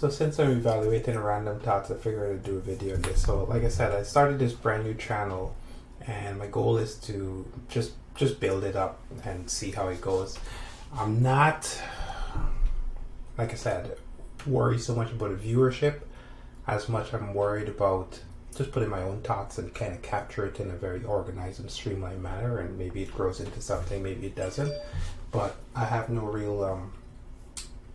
So since I'm evaluating random thoughts, I figured I'd do a video on this. So like I said, I started this brand new channel, and my goal is to just build it up and see how it goes. I'm not, like I said, worried so much about the viewership as much I'm worried about just putting my own thoughts and kind of capture it in a very organized and streamlined manner, and maybe it grows into something, maybe it doesn't. But I have no real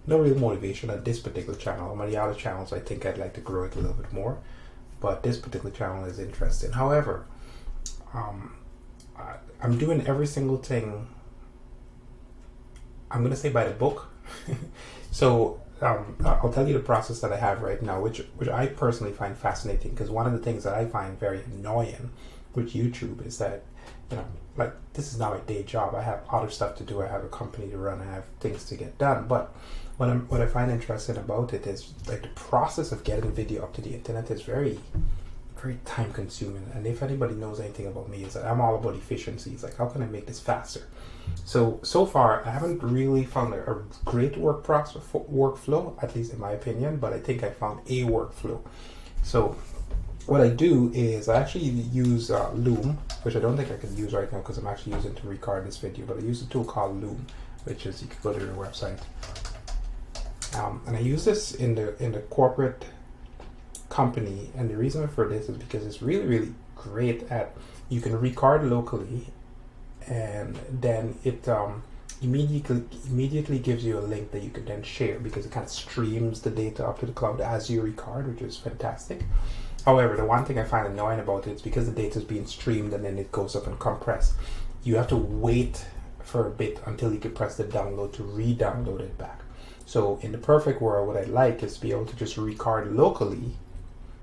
motivation on this particular channel. On the other channels, I think I'd like to grow it a little bit more, but this particular channel is interesting. However, I'm doing every single thing, I'm going to say, by the book. So I'll tell you the process that I have right now, which I personally find fascinating, because one of the things that I find very annoying with YouTube is that, like, this is not my day job. I have other stuff to do. I have a company to run. I have things to get done. But what I find interesting about it is, like, the process of getting video up to the internet is very, very time consuming. And if anybody knows anything about me, is that I'm all about efficiency. It's like, how can I make this faster? So far, I haven't really found a great workflow, at least in my opinion, but I think I found a workflow. So what I do is I actually use Loom, which I don't think I can use right now because I'm actually using it to record this video, but I use a tool called Loom, which is, you can go to their website. And I use this in the corporate company, and the reason for this is because it's really, really great at, you can record locally, and then it immediately gives you a link that you can then share, because it kind of streams the data up to the cloud as you record, which is fantastic. However, the one thing I find annoying about it is because the data is being streamed and then it goes up and compressed, you have to wait for a bit until you can press the download to re-download it back. So in the perfect world, what I'd like is to be able to just record locally,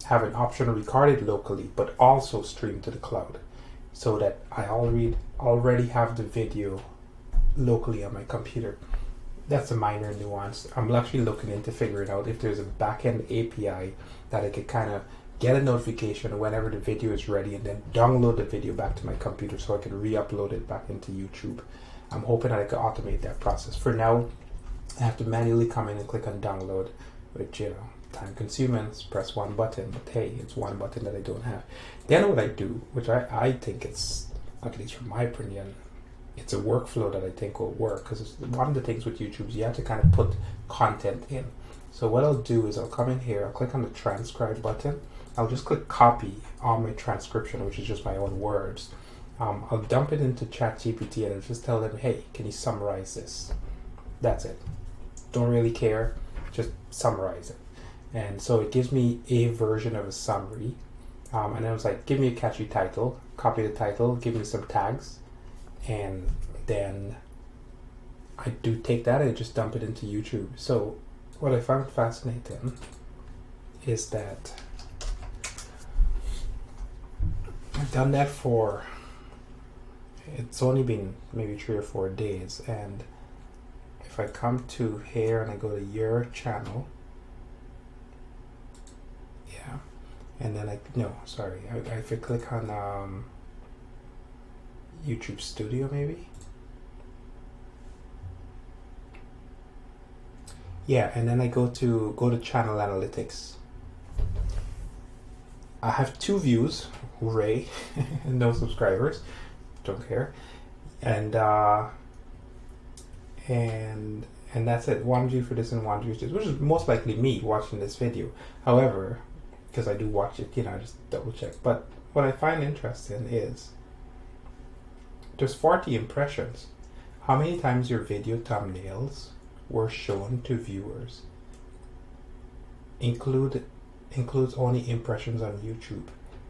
have an option to record it locally, but also stream to the cloud, so that I already have the video locally on my computer. That's a minor nuance. I'm actually looking into figuring out if there's a backend API that I could kind of get a notification whenever the video is ready, and then download the video back to my computer so I can re-upload it back into YouTube. I'm hoping that I could automate that process. For now, I have to manually come in and click on download, which, time consuming. Press one button, but hey, it's one button that I don't have. Then what I do, which I think it's, at least from my opinion, it's a workflow that I think will work, because one of the things with YouTube is you have to kind of put content in. So what I'll do is I'll come in here, I'll click on the transcribe button, I'll just click copy on my transcription, which is just my own words. I'll dump it into ChatGPT and I'll just tell them, hey, can you summarize this? That's it. Don't really care, just summarize it. And so it gives me a version of a summary. And I was like, give me a catchy title, copy the title, give me some tags, and then I do take that and I just dump it into YouTube. So what I found fascinating is that I've done that for, it's only been maybe 3 or 4 days, and if I come to here and I go to your channel, yeah, and then if I click on YouTube Studio, maybe, yeah, and then I go to channel analytics. I have 2 views, hooray, no subscribers, don't care, and that's it. 1 view for this and 1 view for this, which is most likely me watching this video. However, because I do watch it, I just double check. But what I find interesting is there's 40 impressions. How many times your video thumbnails were shown to viewers includes only impressions on YouTube,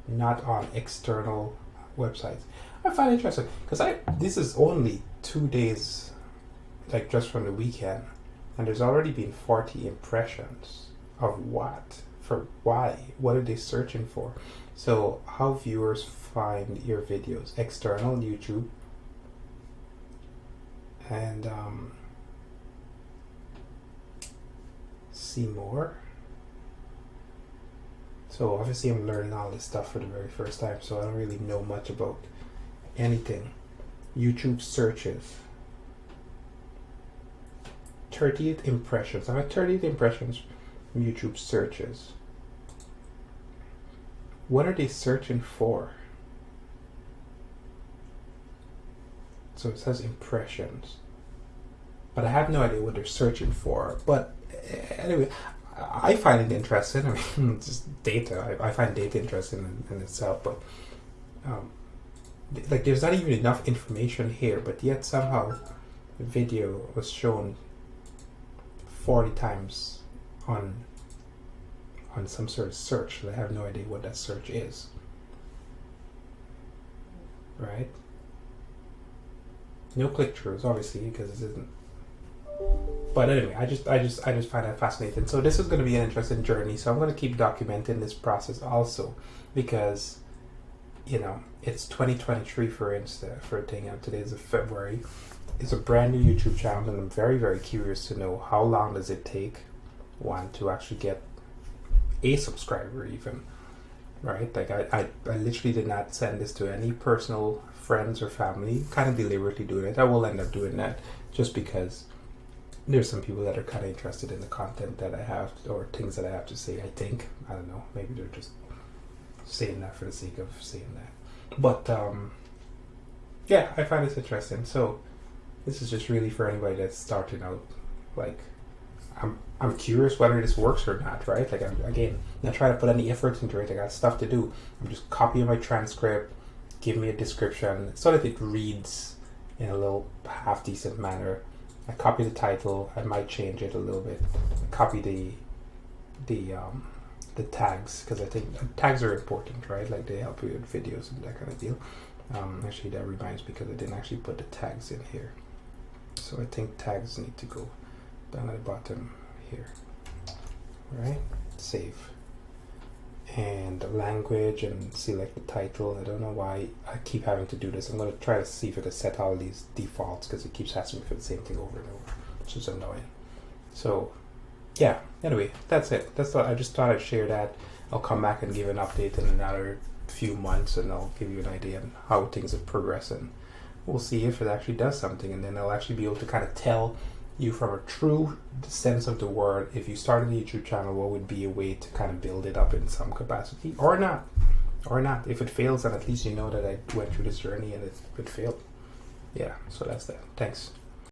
not on external websites. I find it interesting because this is only 2 days, like just from the weekend, and there's already been 40 impressions of what? For why? What are they searching for? So how viewers find your videos: external YouTube, and see more. So obviously I'm learning all this stuff for the very first time, so I don't really know much about anything. YouTube searches. 38 impressions. I've had 38 impressions YouTube searches. What are they searching for? So it says impressions, but I have no idea what they're searching for. But anyway, I find it interesting. I mean, it's just data. I find data interesting in itself, but like there's not even enough information here, but yet somehow the video was shown 40 times on some sort of search. I have no idea what that search is. Right? No click-throughs, obviously, because this isn't. But anyway, I just find that fascinating. So this is going to be an interesting journey. So I'm going to keep documenting this process also, because it's 2023 for a thing, and today is February. It's a brand new YouTube channel, and I'm very, very curious to know how long does it take one to actually get a subscriber even, right? Like I literally did not send this to any personal friends or family, kind of deliberately doing it. I will end up doing that just because there's some people that are kind of interested in the content that I have or things that I have to say. I think, I don't know, maybe they're just saying that for the sake of saying that. But yeah, I find this interesting. So this is just really for anybody that's starting out. Like, I'm curious whether this works or not, right? Like, I'm not trying to put any effort into it. I got stuff to do. I'm just copying my transcript, give me a description so that it reads in a little half decent manner. I copy the title. I might change it a little bit. I copy the tags, because I think tags are important, right? Like, they help you with videos and that kind of deal. Actually, that reminds me, because I didn't actually put the tags in here. So I think tags need to go down at the bottom here. Right? Save. And the language, and select the title. I don't know why I keep having to do this. I'm going to try to see if I can set all these defaults, because it keeps asking me for the same thing over and over, which is annoying. So yeah, anyway, that's it. I just thought I'd share that. I'll come back and give an update in another few months, and I'll give you an idea on how things are progressing. We'll see if it actually does something, and then I'll actually be able to kind of tell you from a true sense of the word, if you started a YouTube channel, what would be a way to kind of build it up in some capacity, or not. If it fails, then at least you know that I went through this journey and it failed. Yeah, so that's that. Thanks.